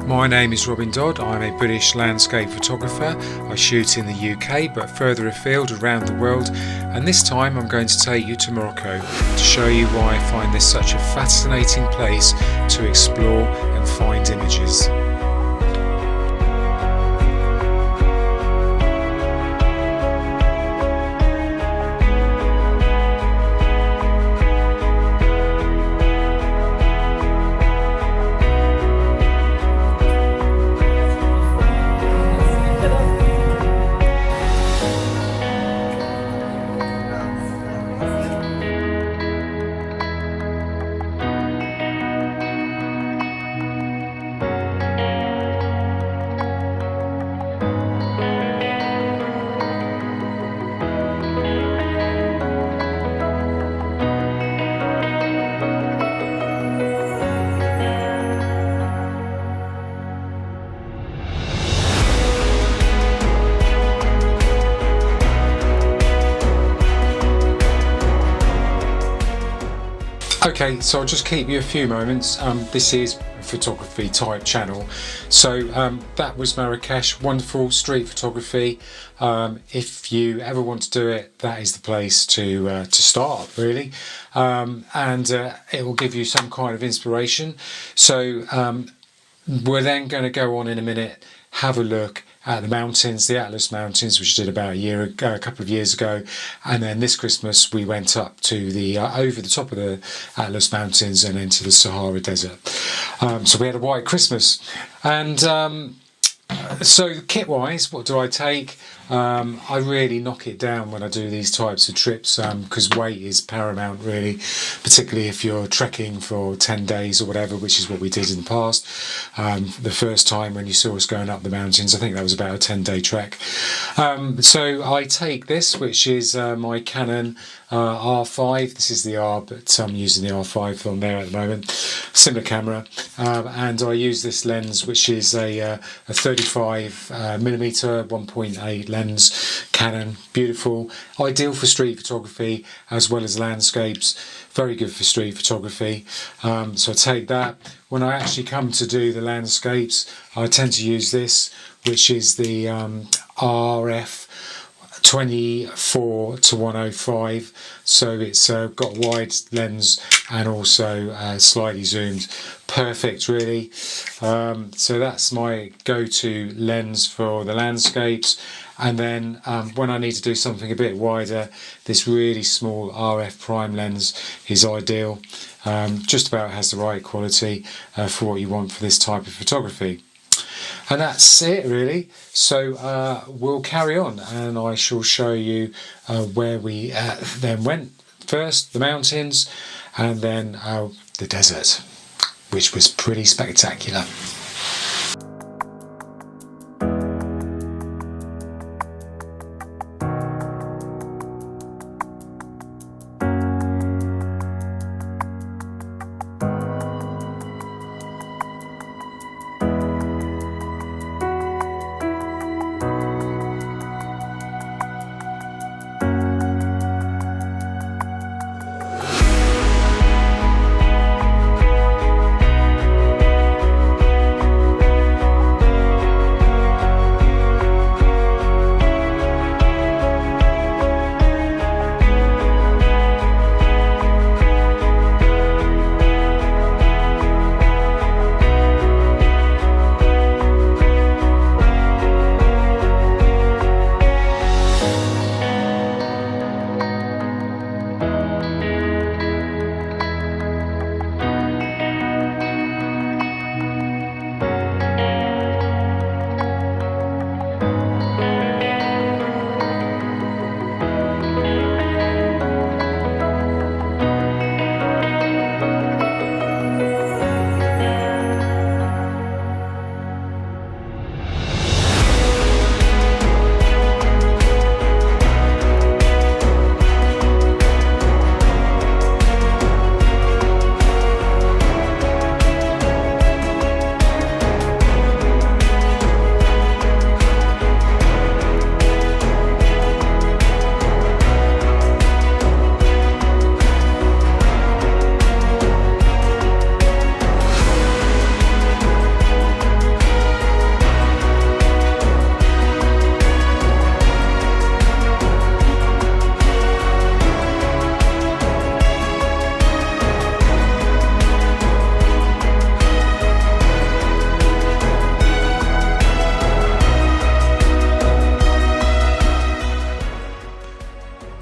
My name is Robin Dodd. I'm a British landscape photographer. I shoot in the UK but further afield around the world, and this time I'm going to take you to Morocco to show you why I find this such a fascinating place to explore and find images. Okay, so I'll just keep you a few moments. This is a photography type channel. So that was Marrakech, wonderful street photography. If you ever want to do it, that is the place to start, really. And it will give you some kind of inspiration. So we're then going to go on in a minute, have a look at the mountains, the Atlas Mountains, which I did about a couple of years ago, and then this Christmas we went up to the over the top of the Atlas Mountains and into the Sahara Desert. So we had a white Christmas, and so kit-wise, what do I take? I really knock it down when I do these types of trips because weight is paramount, really, particularly if you're trekking for 10 days or whatever, which is what we did in the past. The first time when you saw us going up the mountains, I think that was about a 10-day trek. So I take this, which is my Canon R5. This is the R, but I'm using the R5 film there at the moment. Similar camera, and I use this lens, which is a 35mm 1.8 lens, Canon, beautiful, ideal for street photography as well as landscapes, very good for street photography. So I take that. When I actually come to do the landscapes, I tend to use this, which is the RF 24 to 105, so it's got a wide lens and also slightly zoomed, perfect really. So that's my go-to lens for the landscapes, and then when I need to do something a bit wider, this really small RF prime lens is ideal. Just about has the right quality for what you want for this type of photography. And that's it really. So we'll carry on, and I shall show you where we then went first, the mountains, and then the desert, which was pretty spectacular.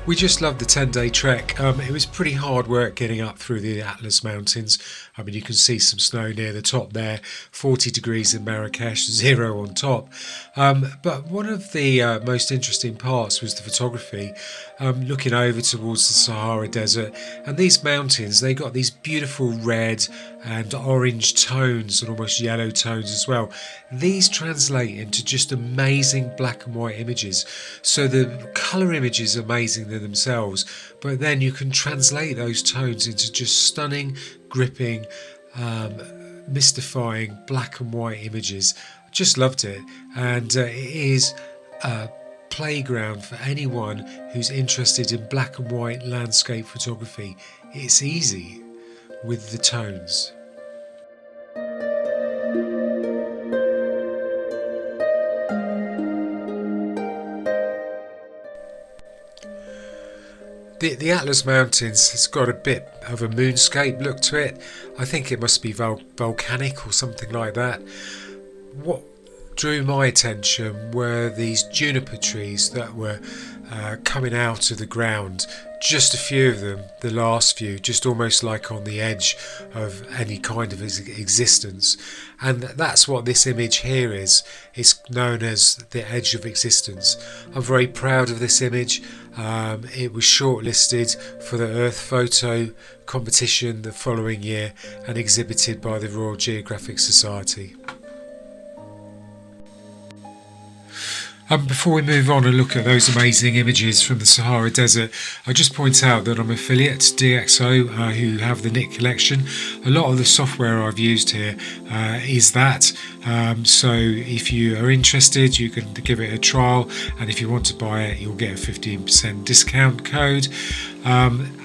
We just loved the 10-day trek. It was pretty hard work getting up through the Atlas Mountains. I mean, you can see some snow near the top there, 40 degrees in Marrakech, 0 on top. But one of the most interesting parts was the photography, looking over towards the Sahara Desert. And these mountains, they got these beautiful red and orange tones and almost yellow tones as well. These translate into just amazing black and white images. So the colour images are amazing themselves, but then you can translate those tones into just stunning, gripping, mystifying black and white images. I just loved it, and it is a playground for anyone who's interested in black and white landscape photography. It's easy with the tones. The Atlas Mountains has got a bit of a moonscape look to it. I think it must be volcanic or something like that. What drew my attention were these juniper trees that were coming out of the ground. Just a few of them, the last few, just almost like on the edge of any kind of existence. And that's what this image here is. It's known as the edge of existence. I'm very proud of this image. It was shortlisted for the Earth Photo competition the following year and exhibited by the Royal Geographic Society. Before we move on and look at those amazing images from the Sahara Desert, I just point out that I'm affiliate to DxO, who have the Nick collection. A lot of the software I've used here is that. So if you are interested, you can give it a trial, and if you want to buy it, you'll get a 15% discount code.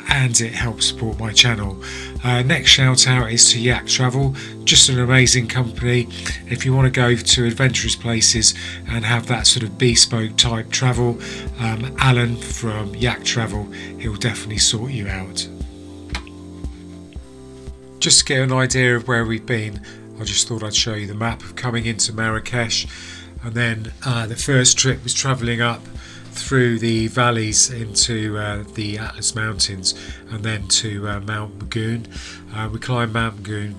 And it helps support my channel. Next shout out is to Yak Travel, just an amazing company. If you want to go to adventurous places and have that sort of bespoke type travel, Alan from Yak Travel, he'll definitely sort you out. Just to get an idea of where we've been, I just thought I'd show you the map of coming into Marrakech, and then the first trip was travelling up through the valleys into the Atlas Mountains and then to Mount Magoon. We climbed Mount Magoon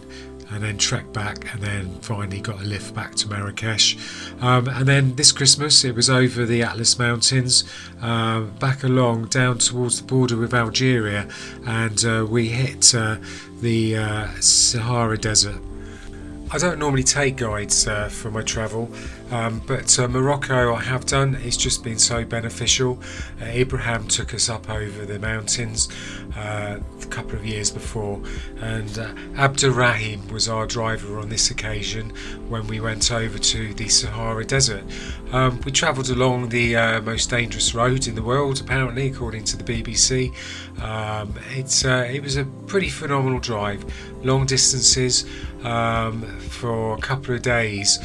and then trekked back, and then finally got a lift back to Marrakech. And then this Christmas it was over the Atlas Mountains, back along down towards the border with Algeria, and we hit the Sahara Desert. I don't normally take guides for my travel, but Morocco I have done. It's just been so beneficial. Abraham took us up over the mountains a couple of years before, and Abdurrahim was our driver on this occasion when we went over to the Sahara Desert. We travelled along the most dangerous road in the world, apparently, according to the BBC. It was a pretty phenomenal drive, long distances, for a couple of days,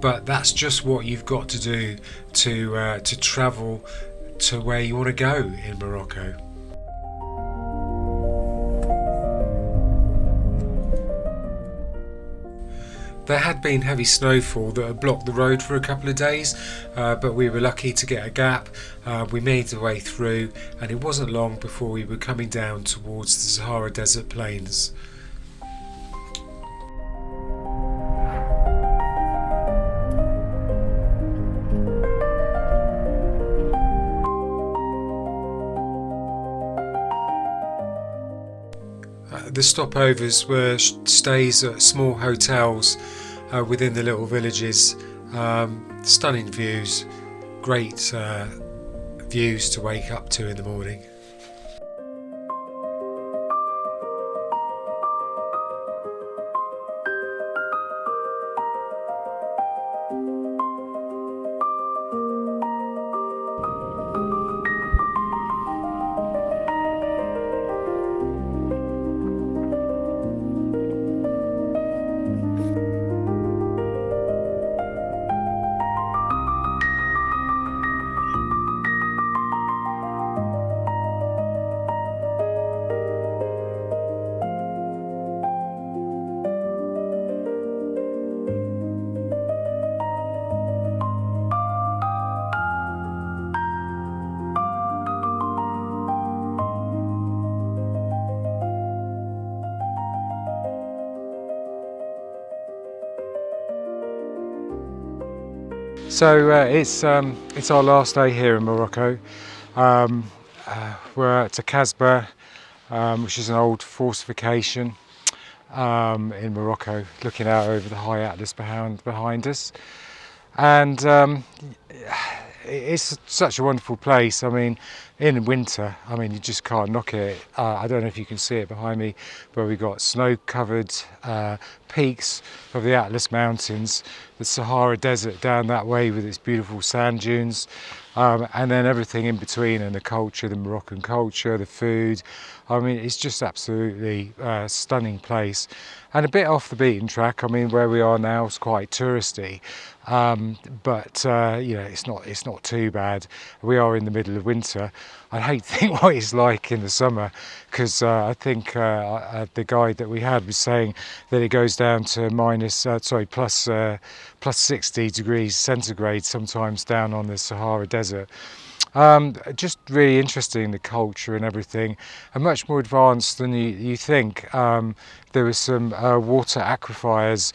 but that's just what you've got to do to travel to where you want to go in Morocco. There had been heavy snowfall that had blocked the road for a couple of days, but we were lucky to get a gap. We made the way through, and it wasn't long before we were coming down towards the Sahara Desert plains. The stopovers were stays at small hotels within the little villages. Stunning views, great views to wake up to in the morning. So it's our last day here in Morocco. We're at Casbah, which is an old fortification in Morocco, looking out over the high Atlas behind us. And it's such a wonderful place. I mean, in winter, I mean, you just can't knock it. I don't know if you can see it behind me, but we've got snow-covered peaks of the Atlas Mountains, the Sahara Desert down that way with its beautiful sand dunes, and then everything in between, and the culture, the Moroccan culture, the food. I mean, it's just absolutely stunning place, and a bit off the beaten track. I mean, where we are now is quite touristy, but you know, it's not too bad. We are in the middle of winter. I hate to think what it's like in the summer, because I think the guide that we had was saying that it goes down to plus 60 degrees centigrade sometimes down on the Sahara Desert. Just really interesting, the culture and everything, and much more advanced than you think. There were some water aquifers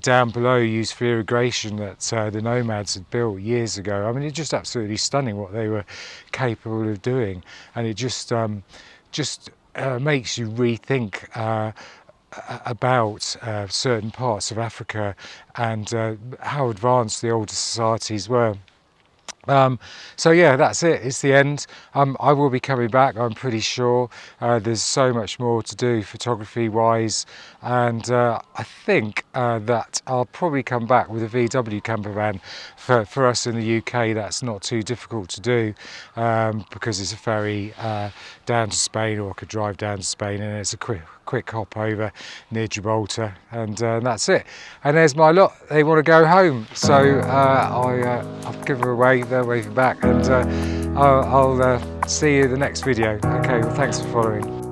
down below used for irrigation that the nomads had built years ago. I mean, it's just absolutely stunning what they were capable of doing, and it just makes you rethink about certain parts of Africa and how advanced the older societies were. So yeah, that's it. It's the end. I will be coming back, I'm pretty sure. There's so much more to do photography wise, and I think that I'll probably come back with a VW camper van. For us in the UK, that's not too difficult to do, because it's a ferry down to Spain, or I could drive down to Spain, and it's a quick hop over near Gibraltar, and that's it. And there's my lot. They want to go home, so I'll give her away. They're waving back, and I'll see you in the next video. Okay, well, thanks for following.